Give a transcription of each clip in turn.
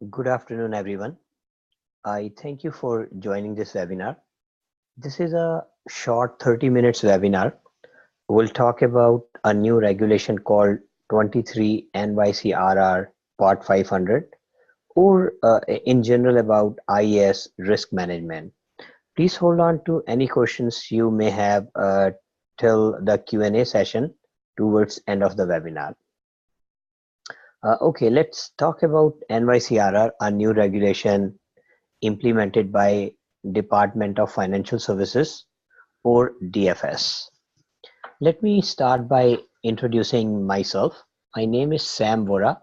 Good afternoon, everyone. I thank you for joining this webinar. This is a short 30 minutes webinar. We'll talk about a new regulation called 23 NYCRR Part 500 or in general about IAS risk management. Please hold on to any questions you may have till the Q&A session towards end of the webinar. Okay, let's talk about NYCRR, a new regulation implemented by Department of Financial Services or DFS. Let me start by introducing myself. My name is Sam Vora.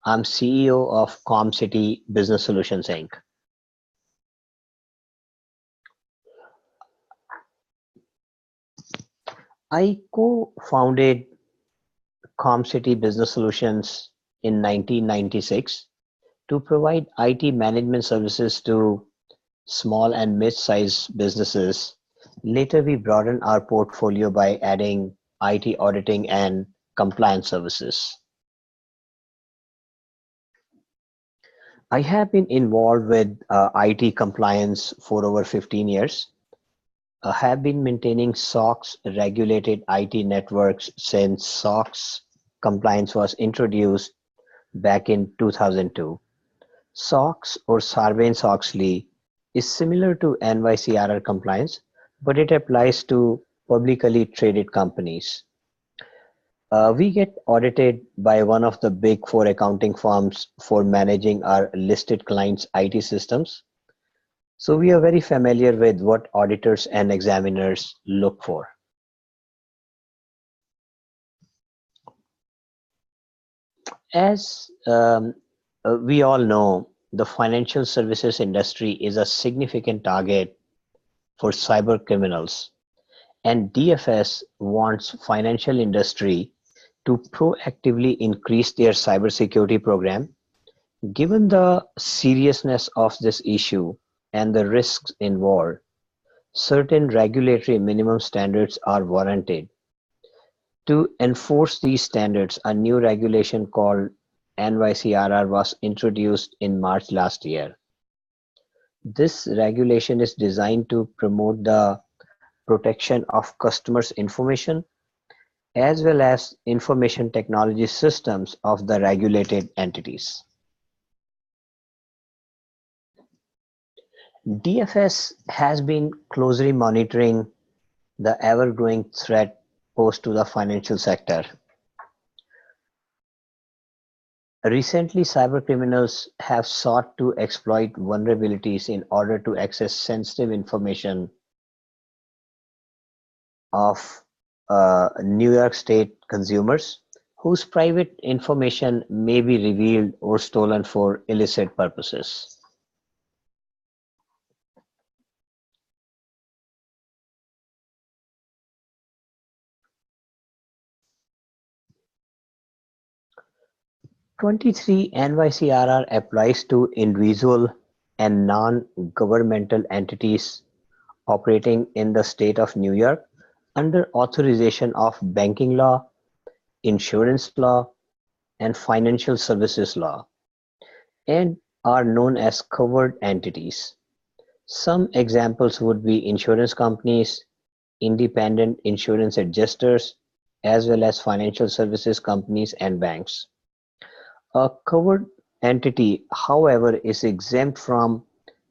I'm CEO of CompCiti Business Solutions Inc. I co-founded CompCiti Business Solutions in 1996 to provide IT management services to small and mid-sized businesses. Later, we broadened our portfolio by adding IT auditing and compliance services. I have been involved with IT compliance for over 15 years. I have been maintaining SOX regulated IT networks since SOX compliance was introduced back in 2002. SOX or Sarbanes-Oxley is similar to NYCRR compliance, but it applies to publicly traded companies. We get audited by one of the big four accounting firms for managing our listed clients' IT systems. So we are very familiar with what auditors and examiners look for. As we all know, the financial services industry is a significant target for cyber criminals, and DFS wants financial industry to proactively increase their cybersecurity program. Given the seriousness of this issue and the risks involved, certain regulatory minimum standards are warranted. To enforce these standards, a new regulation called NYCRR was introduced in March last year. This regulation is designed to promote the protection of customers' information as well as information technology systems of the regulated entities. DFS has been closely monitoring the ever-growing threat posed to the financial sector. Recently, cybercriminals have sought to exploit vulnerabilities in order to access sensitive information of New York State consumers whose private information may be revealed or stolen for illicit purposes. '23 NYCRR applies to individual and non-governmental entities operating in the state of New York under authorization of banking law, insurance law, and financial services law, and are known as covered entities. Some examples would be insurance companies, independent insurance adjusters, as well as financial services companies and banks. A covered entity, however, is exempt from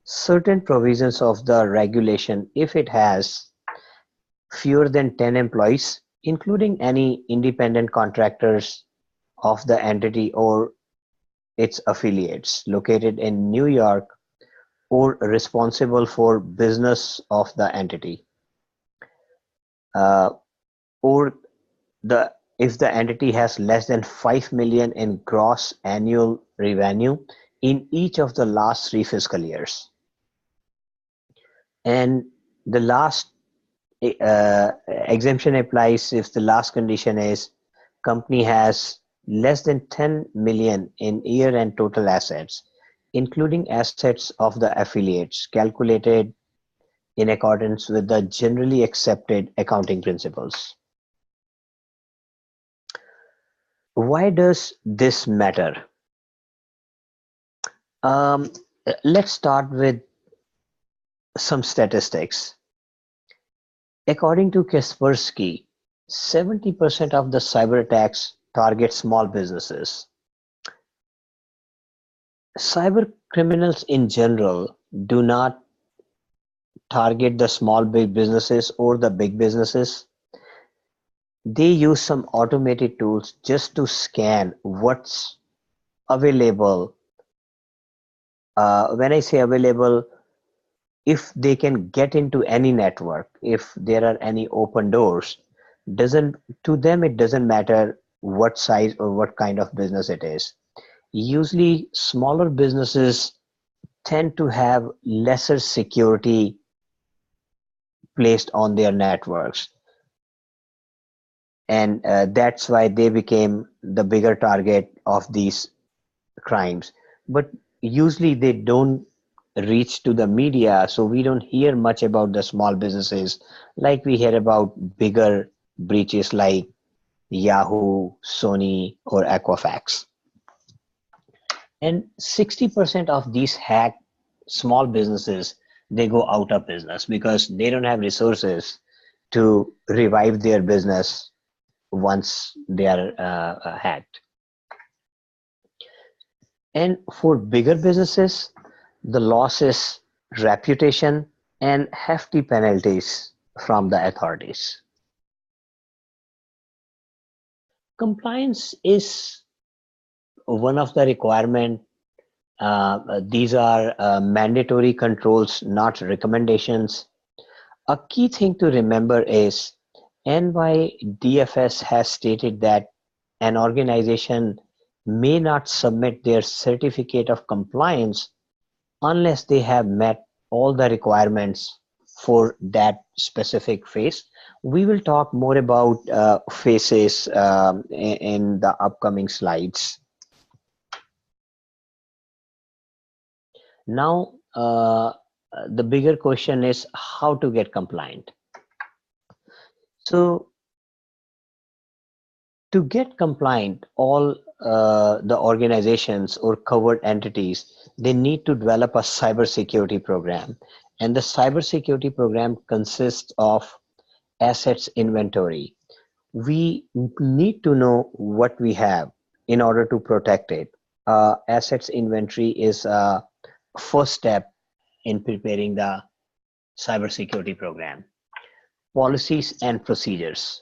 certain provisions of the regulation if it has fewer than 10 employees, including any independent contractors of the entity or its affiliates located in New York or responsible for business of the entity, or if the entity has less than 5 million in gross annual revenue in each of the last 3 fiscal years. And the last exemption applies if the last condition is company has less than 10 million in year-end total assets, including assets of the affiliates calculated in accordance with the generally accepted accounting principles. Why does this matter? Um, let's start with some statistics. According to Kaspersky, 70% of the cyber attacks target small businesses. Cyber criminals in general do not target the small big businesses or the big businesses. They use some automated tools just to scan what's available. When I say available, if they can get into any network, if there are any open doors, doesn't to them it doesn't matter what size or what kind of business it is. Usually smaller businesses tend to have lesser security placed on their networks, and that's why they became the bigger target of these crimes. But usually they don't reach to the media, so we don't hear much about the small businesses like we hear about bigger breaches like Yahoo, Sony, or Equifax. And 60% of these hacked small businesses, they go out of business because they don't have resources to revive their business once they are hacked. And for bigger businesses, the loss is reputation and hefty penalties from the authorities. Compliance is one of the requirement. These are mandatory controls, not recommendations. A key thing to remember is NYDFS has stated that an organization may not submit their certificate of compliance unless they have met all the requirements for that specific phase. We will talk more about phases in the upcoming slides. Now, the bigger question is how to get compliant. So, to get compliant, all the organizations or covered entities, they need to develop a cybersecurity program. And the cybersecurity program consists of assets inventory. We need to know what we have in order to protect it. Assets inventory is a first step in preparing the cybersecurity program. Policies and procedures.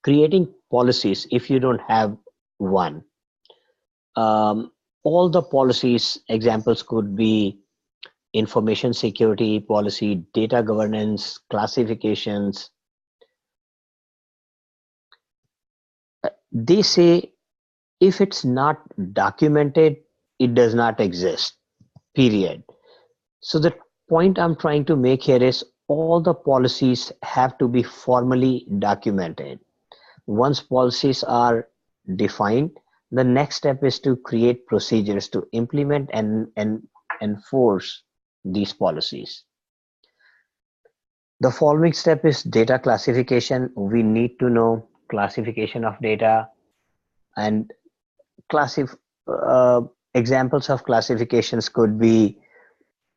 Creating policies if you don't have one. Um, all the policies examples could be information security policy, data governance, classifications. They say if it's not documented, it does not exist, period. So the point I'm trying to make here is all the policies have to be formally documented. Once policies are defined, the next step is to create procedures to implement and enforce these policies. The following step is data classification. We need to know classification of data and classif uh, examples of classifications could be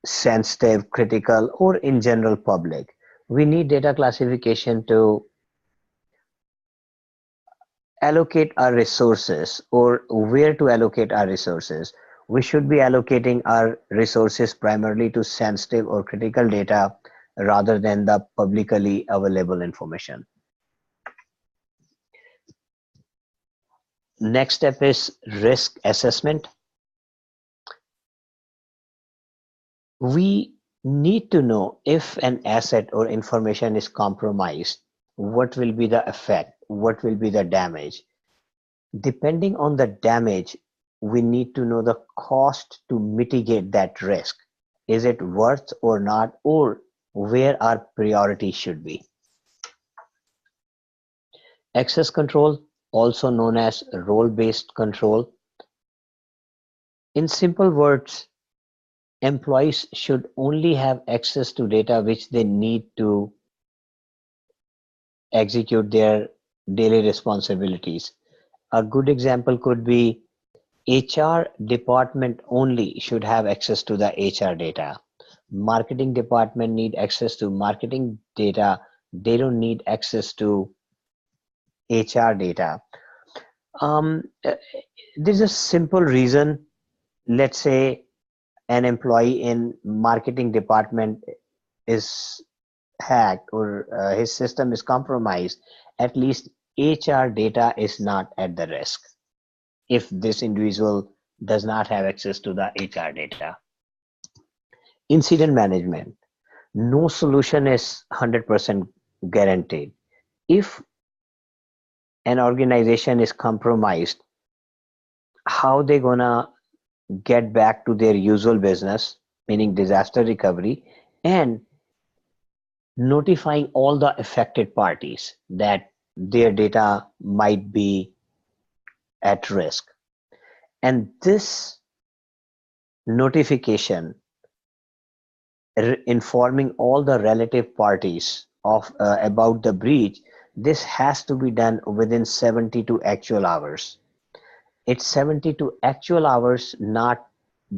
sensitive, critical, or in general public. We need data classification to allocate our resources or where to allocate our resources. We should be allocating our resources primarily to sensitive or critical data rather than the publicly available information. Next step is risk assessment. We need to know if an asset or information is compromised, what will be the effect, what will be the damage. Depending on the damage, we need to know the cost to mitigate that risk. Is it worth or not, or where our priority should be? Access control, also known as role-based control. In simple words, employees should only have access to data which they need to execute their daily responsibilities. A good example could be HR department only should have access to the HR data. Marketing department need access to marketing data. They don't need access to HR data. Uh, there's a simple reason. Let's say an employee in marketing department is hacked or his system is compromised. At least HR data is not at the risk if this individual does not have access to the HR data. Incident management. No solution is 100% guaranteed. If an organization is compromised, how they gonna get back to their usual business, meaning disaster recovery, and notifying all the affected parties that their data might be at risk. And this notification informing all the relative parties of about the breach, this has to be done within 72 actual hours. It's 72 actual hours, not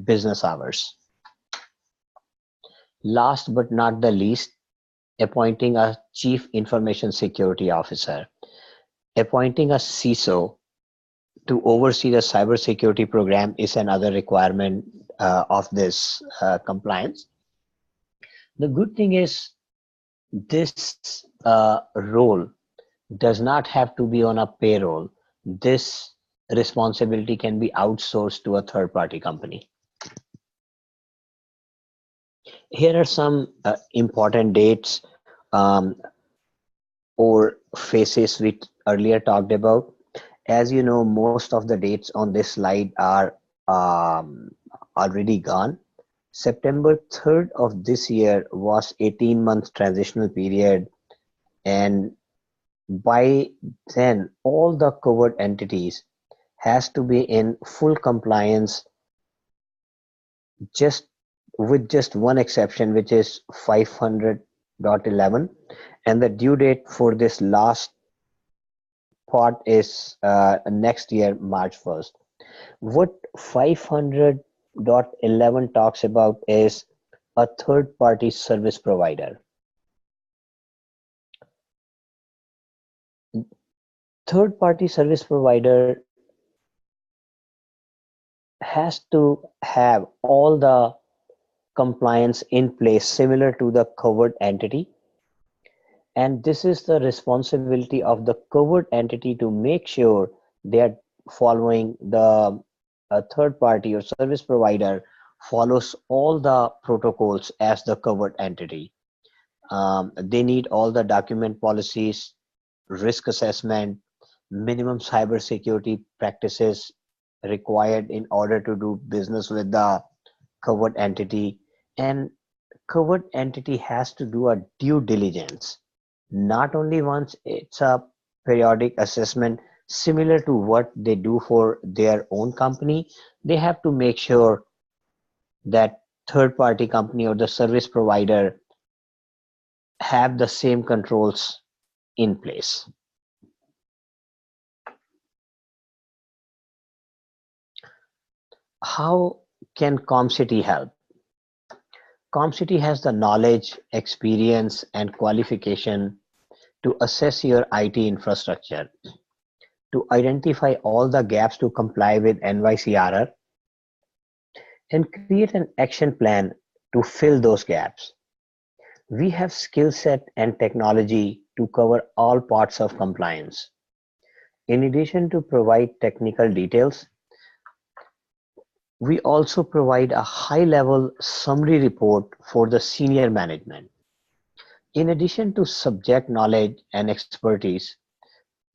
business hours. Last but not the least, appointing a chief information security officer. Appointing a CISO to oversee the cybersecurity program is another requirement of this compliance. The good thing is this role does not have to be on a payroll. This responsibility can be outsourced to a third party company. Here are some important dates or phases we earlier talked about. As you know, most of the dates on this slide are already gone. September 3rd of this year was 18-month transitional period, and by then all the covered entities has to be in full compliance, just with just one exception, which is 500.11, and the due date for this last part is next year, March 1st. What 500.11 talks about is a third party service provider. Third party service provider has to have all the compliance in place similar to the covered entity, and this is the responsibility of the covered entity to make sure they are following the third party or service provider follows all the protocols as the covered entity. They need all the document policies, risk assessment, minimum cybersecurity practices required in order to do business with the covered entity, and covered entity has to do a due diligence not only once. It's a periodic assessment similar to what they do for their own company. They have to make sure that third party company or the service provider have the same controls in place. How can CompCiti help? CompCiti has the knowledge, experience, and qualification to assess your IT infrastructure, to identify all the gaps to comply with NYCRR, and create an action plan to fill those gaps. We have skill set and technology to cover all parts of compliance. In addition to provide technical details, we also provide a high-level summary report for the senior management. In addition to subject knowledge and expertise,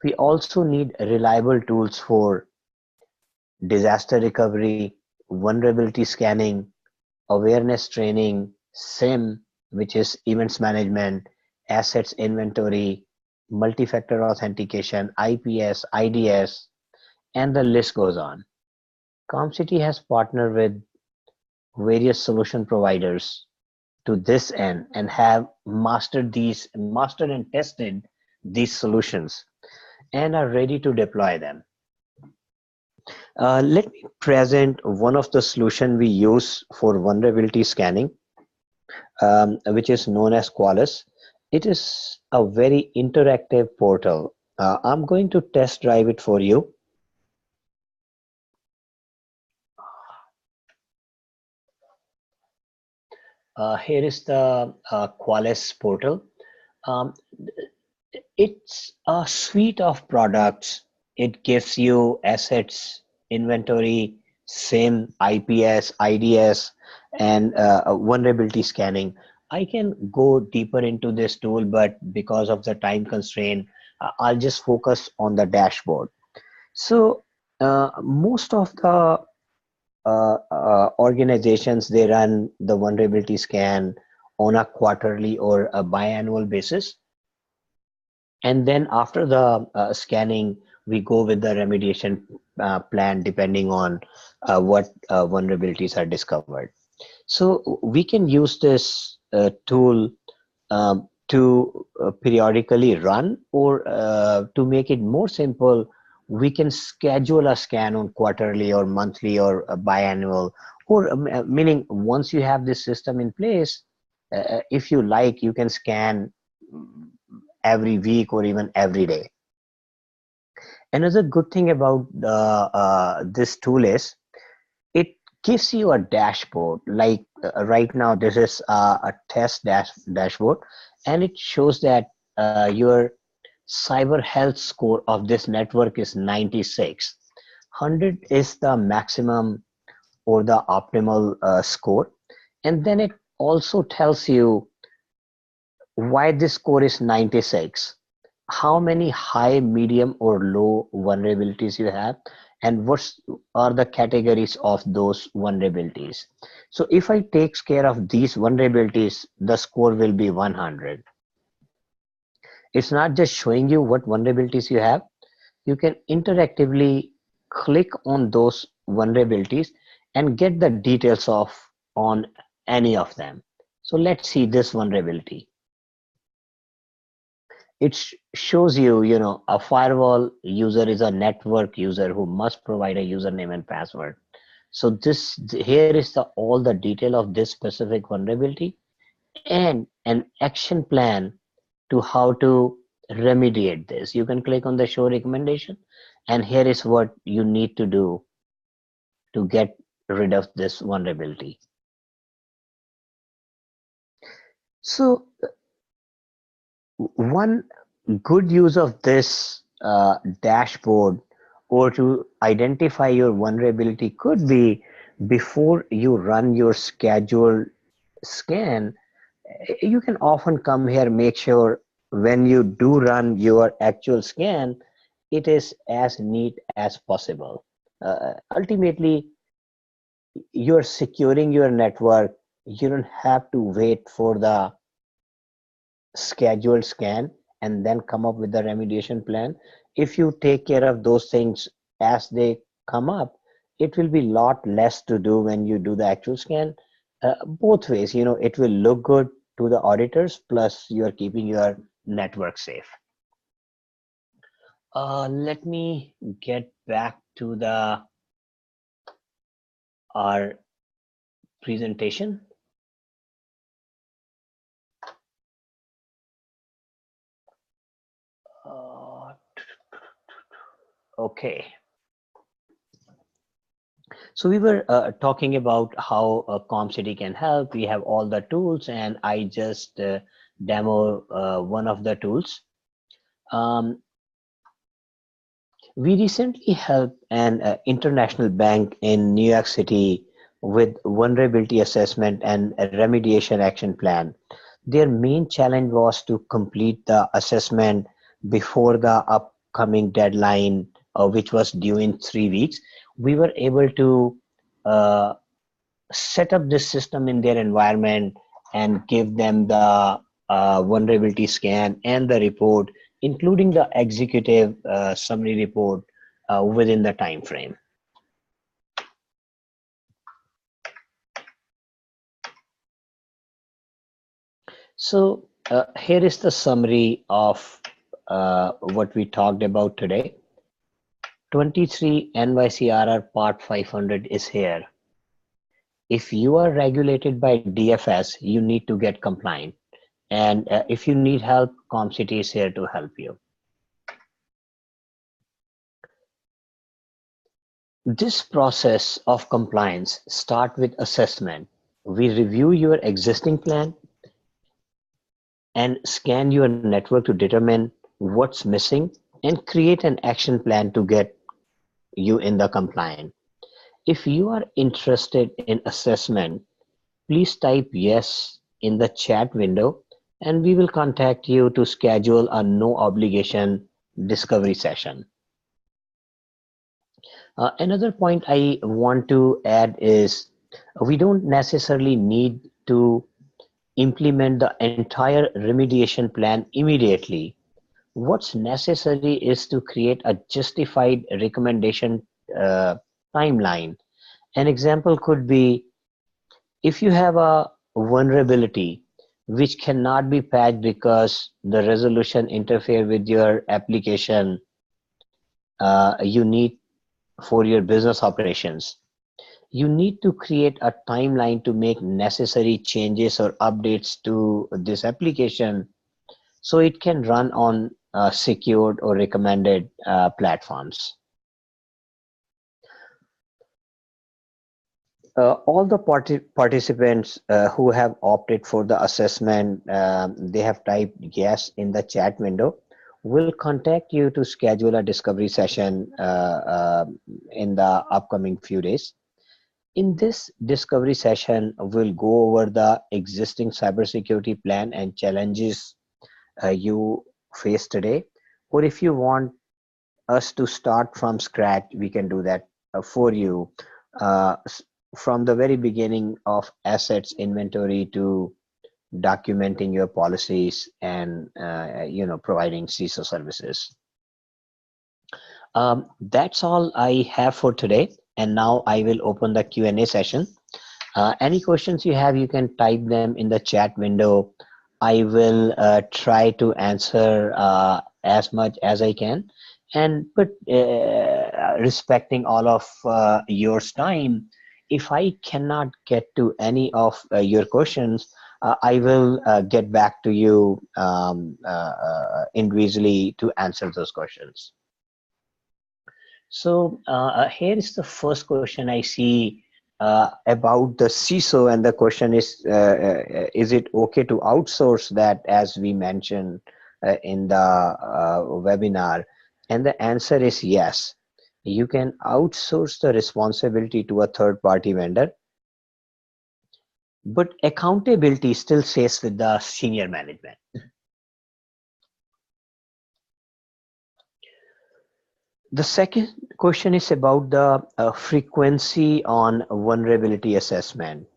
we also need reliable tools for disaster recovery, vulnerability scanning, awareness training, SIM, which is events management, assets inventory, multi-factor authentication, IPS, IDS, and the list goes on. CompCiti has partnered with various solution providers to this end and have mastered and tested these solutions and are ready to deploy them. Let me present one of the solution we use for vulnerability scanning, which is known as Qualys. It is a very interactive portal. I'm going to test drive it for you. Here is the Qualys portal. Um, it's a suite of products. It gives you assets, inventory, SIM, IPS, IDS, and vulnerability scanning. I can go deeper into this tool, but because of the time constraint, I'll just focus on the dashboard. So most of the organizations, they run the vulnerability scan on a quarterly or a biannual basis, and then after the scanning we go with the remediation plan depending on what vulnerabilities are discovered. So we can use this tool to periodically run, or to make it more simple, we can schedule a scan on quarterly or monthly or biannual, or meaning once you have this system in place, if you like, you can scan every week or even every day. Another good thing about this tool is it gives you a dashboard. Like right now, this is a test dashboard, and it shows that your cyber health score of this network is 96. 100 is the maximum or the optimal score. And then it also tells you why this score is 96, how many high, medium, or low vulnerabilities you have, and what are the categories of those vulnerabilities. So if I takes care of these vulnerabilities, the score will be 100. It's not just showing you what vulnerabilities you have. You can interactively click on those vulnerabilities and get the details of on any of them. So let's see this vulnerability. It shows you, a firewall user is a network user who must provide a username and password. So here is the all the detail of this specific vulnerability and an action plan to how to remediate this. You can click on the show recommendation, and here is what you need to do to get rid of this vulnerability. So one good use of this dashboard, or to identify your vulnerability, could be before you run your scheduled scan. You can often come here, make sure when you do run your actual scan, it is as neat as possible. Ultimately, you're securing your network. You don't have to wait for the scheduled scan and then come up with the remediation plan. If you take care of those things as they come up, it will be a lot less to do when you do the actual scan. Both ways, it will look good to the auditors, plus you are keeping your network safe. Let me get back to our presentation. Okay. So we were talking about how CompCiti can help. We have all the tools, and I just demo one of the tools. We recently helped an international bank in New York City with vulnerability assessment and a remediation action plan. Their main challenge was to complete the assessment before the upcoming deadline, which was due in 3 weeks. We were able to uh, set up this system in their environment and give them the vulnerability scan and the report, including the executive summary report within the time frame. So here is the summary of what we talked about today. 23 NYCRR Part 500 is here. If you are regulated by DFS, you need to get compliant. And if you need help, CompCiti is here to help you. This process of compliance starts with assessment. We review your existing plan and scan your network to determine what's missing and create an action plan to get you in the compliant. If you are interested in assessment, please type yes in the chat window and we will contact you to schedule a no obligation discovery session. Another point I want to add is we don't necessarily need to implement the entire remediation plan immediately. What's necessary is to create a justified recommendation timeline. An example could be if you have a vulnerability which cannot be patched because the resolution interfere with your application you need for your business operations. You need to create a timeline to make necessary changes or updates to this application so it can run on secured or recommended platforms. All the participants who have opted for the assessment, they have typed yes in the chat window. We'll contact you to schedule a discovery session in the upcoming few days. In this discovery session, we'll go over the existing cybersecurity plan and challenges you face today. Or if you want us to start from scratch, we can do that for you. From the very beginning of assets inventory to documenting your policies and providing CISO services. That's all I have for today, and now I will open the Q&A session. Any questions you have, you can type them in the chat window. I will try to answer as much as I can, but respecting all of yours time, if I cannot get to any of your questions, I will get back to you individually to answer those questions. So here is the first question I see about the CISO, and the question is it okay to outsource that, as we mentioned in the webinar? And the answer is yes. You can outsource the responsibility to a third-party vendor, but accountability still stays with the senior management. The second question is about the frequency on vulnerability assessment.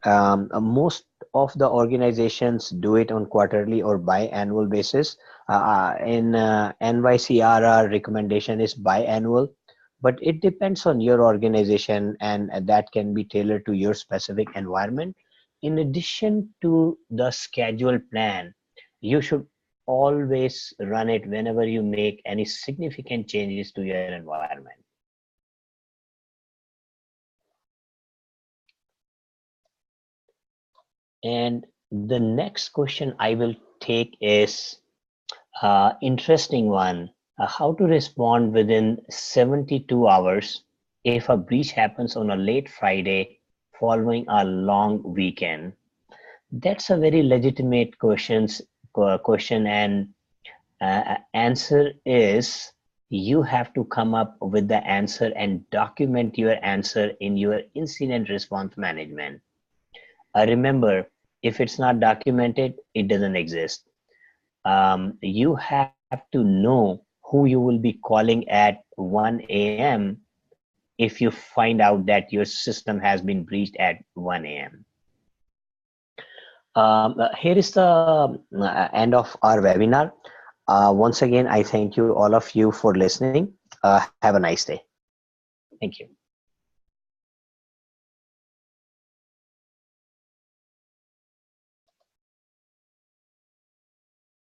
Most of the organizations do it on quarterly or biannual basis. In NYCRR, recommendation is biannual, but it depends on your organization, and that can be tailored to your specific environment. In addition to the scheduled plan, you should always run it whenever you make any significant changes to your environment. And the next question I will take is interesting one. How to respond within 72 hours if a breach happens on a late Friday following a long weekend? That's a very legitimate question, and answer is you have to come up with the answer and document your answer in your incident response management. Remember, if it's not documented, it doesn't exist. You have to know who you will be calling at 1 a.m. if you find out that your system has been breached at 1 a.m. Here is the end of our webinar. Once again, I thank you all of you for listening. Have a nice day. Thank you.